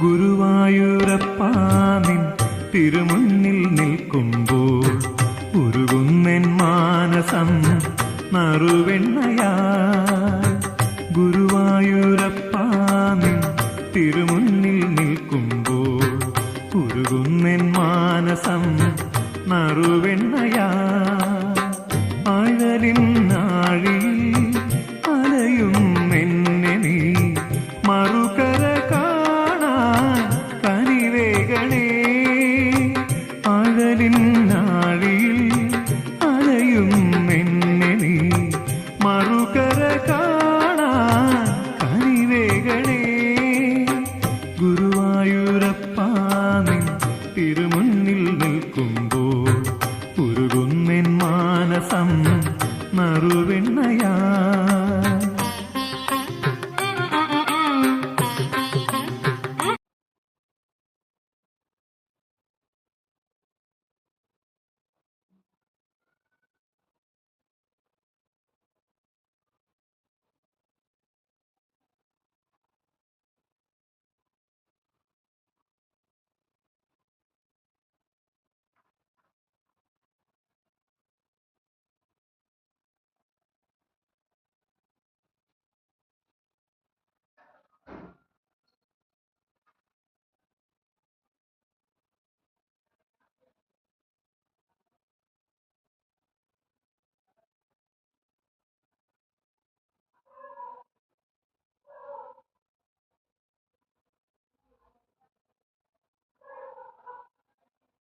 ഗുരുവായൂരപ്പാ നിൻ തിരുമുന്നിൽ നിൽക്കുമ്പോൾ ഉരുകുന്നെൻ മാനസം നറുവെണ്ണയായി. ഗുരുവായൂരപ്പാ നിൻ തിരുമുന്നിൽ നിൽക്കുമ്പോൾ ഉരുകുന്നെൻ മാനസം നറുവെണ്ണയായി. അഴലിൻ നാഴിയിൽ അലയും എന്നെ നീ മറുകര കാണാൻ കനിവേകണേ. അഴലിൻ നാഴിയിൽ അലയും എന്നെ നീ മറുകര കാണാൻ കനിവേകണേ. ഗുരുവായൂരപ്പാ നിൻ തിരുമുന്നിൽ